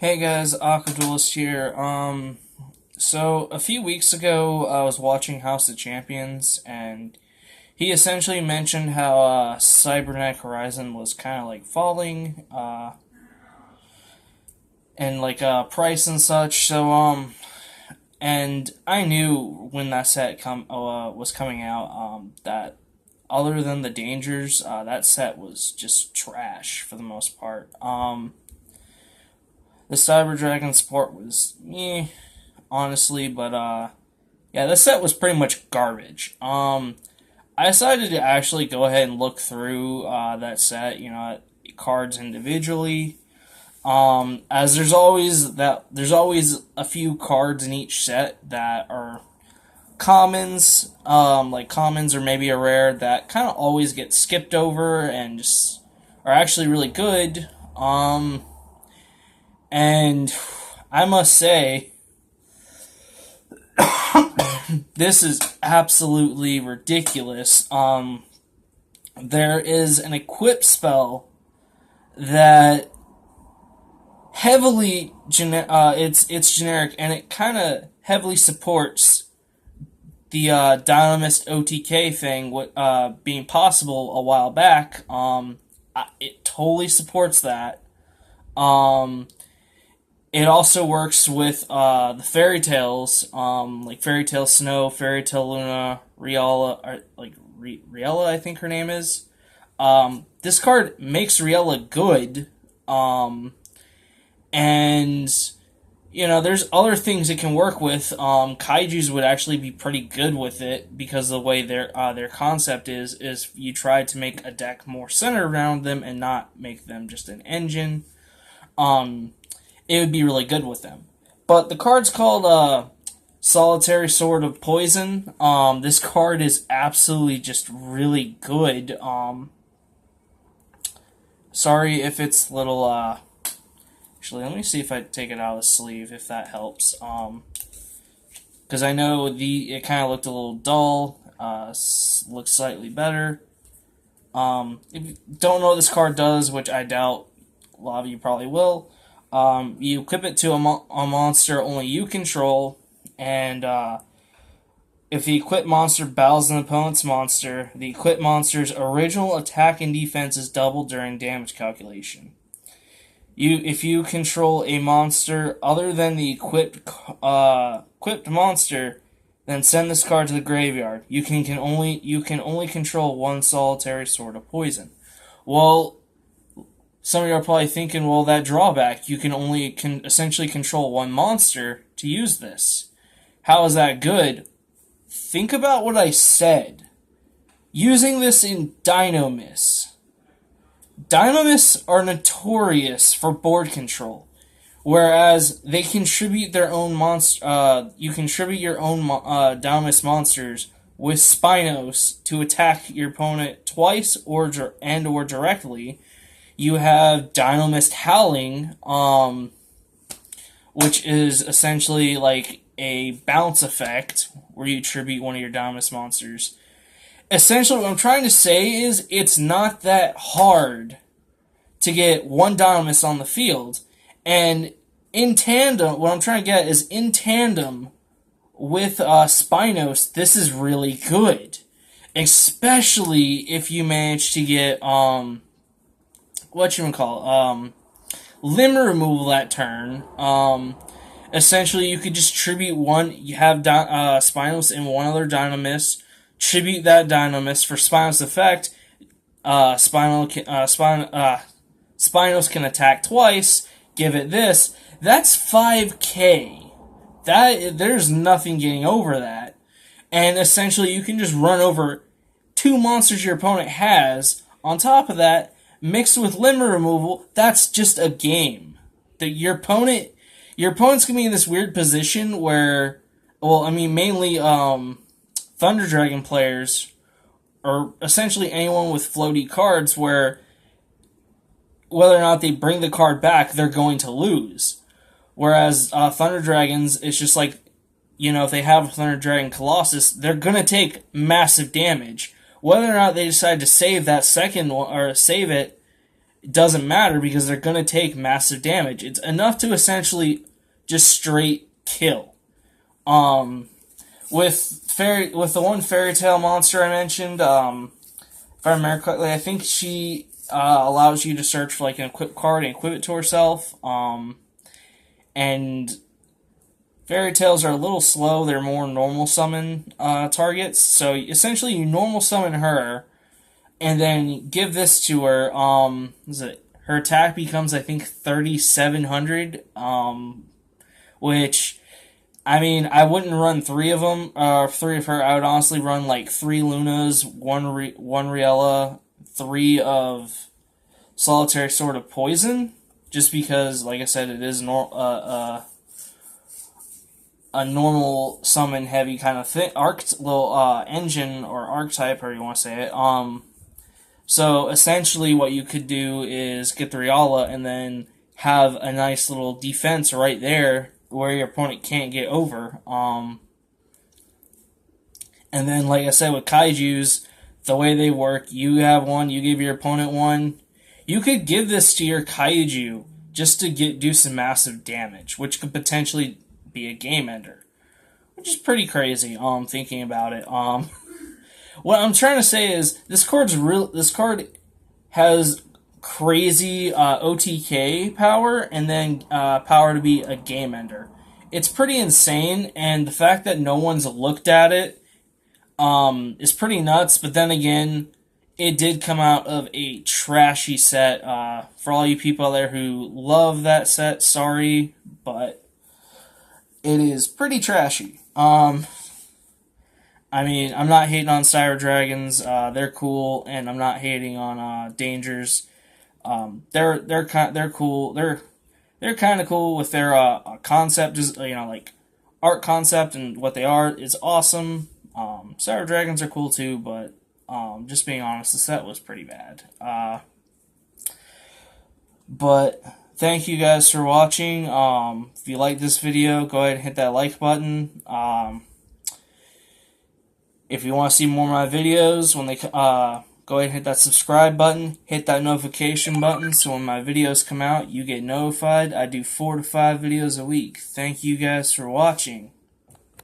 Hey guys, Aqua Duelist here. So a few weeks ago, I was watching House of Champions, and he essentially mentioned how Cybernetic Horizon was kind of like falling, and like price and such. And I knew when that set was coming out, that other than the dangers, that set was just trash for the most part. The Cyber Dragon support was honestly, but yeah, this set was pretty much garbage. I decided to actually go ahead and look through that set, cards individually. As there's always a few cards in each set that are commons, like commons or maybe a rare that kind of always get skipped over and just are actually really good. And I must say, this is absolutely ridiculous. There is an equip spell that heavily it's generic, and it kind of heavily supports the Dinomist 0TK thing being possible a while back. It totally supports that. It also works with the fairy tales, like Fairy Tale Snow, Fairy Tale Luna, Riella, or like Riella, I think her name is. This card makes Riella good, and there's other things it can work with. Kaijus would actually be pretty good with it because the way their concept is you try to make a deck more centered around them and not make them just an engine. It would be really good with them. But the card's called Solitary Sword of Poison. This card is absolutely just really good. Sorry if it's little, actually, let me see if I take it out of the sleeve, if that helps. Because I know it kind of looked a little dull, looks slightly better. If you don't know what this card does, which I doubt a lot of you probably will, you equip it to a monster only you control, and if the equipped monster battles an opponent's monster, the equipped monster's original attack and defense is doubled during damage calculation. If you control a monster other than the equipped monster, then send this card to the graveyard. You can only control one solitary sword of poison. Well, some of you are probably thinking, well, that drawback, you can essentially control one monster to use this. How is that good? Think about what I said. Using this in Dinomists. Dinomists are notorious for board control, whereas they contribute their own monster. You contribute your own Dinomist monsters with Spinos to attack your opponent twice or directly. You have Dinomist Howling, which is essentially like a bounce effect where you tribute one of your Dinomist monsters. Essentially, what I'm trying to say is it's not that hard to get one Dinomist on the field. And in tandem, what I'm trying to get is in tandem with Spinos, this is really good. Especially if you manage to get, limb removal that turn. Essentially, you could just tribute one. You have Spinos and one other Dinomist. Tribute that Dinomist for Spinos effect. Spinos can attack twice. Give it this. That's 5k. There's nothing getting over that. And essentially, you can just run over two monsters your opponent has. On top of that, mixed with limb removal, that's just a game. Your opponent's gonna be in this weird position where, mainly Thunder Dragon players, or essentially anyone with floaty cards, where whether or not they bring the card back, they're going to lose. Whereas Thunder Dragons, it's just like, if they have Thunder Dragon Colossus, they're gonna take massive damage. Whether or not they decide to save that second one, or save it, it doesn't matter because they're going to take massive damage. It's enough to essentially just straight kill. With the one fairy tale monster I mentioned, if I remember correctly, I think she allows you to search for like an equip card and equip it to herself. And fairy tales are a little slow. They're more normal summon targets. So essentially, you normal summon her, and then give this to her. Her attack becomes, I think, 3,700. Which, I mean, I wouldn't run three of them. Three of her. I would honestly run like 3 Lunas, one Riella, 3 of Solitary Sword of Poison, just because, like I said, it is a normal summon heavy kind of thing, little engine or archetype, or you want to say it. So essentially, what you could do is get the Riella and then have a nice little defense right there where your opponent can't get over. And then, like I said, with Kaijus, the way they work, you have one, you give your opponent one. You could give this to your Kaiju just to do some massive damage, which could potentially be a game ender, which is pretty crazy. Thinking about it. What I'm trying to say is this card has crazy OTK power and then power to be a game ender. It's pretty insane, and the fact that no one's looked at it is pretty nuts. But then again, it did come out of a trashy set. For all you people out there who love that set, sorry, but it is pretty trashy. I mean, I'm not hating on Cyber Dragons. They're cool, and I'm not hating on Dangers. They're cool. They're kind of cool with their concept, just like art concept and what they are. It's awesome. Cyber Dragons are cool too, but just being honest, the set was pretty bad. But thank you guys for watching. If you like this video, go ahead and hit that like button. If you want to see more of my videos, when they go ahead and hit that subscribe button, hit that notification button, so when my videos come out, you get notified. I do 4 to 5 videos a week. Thank you guys for watching.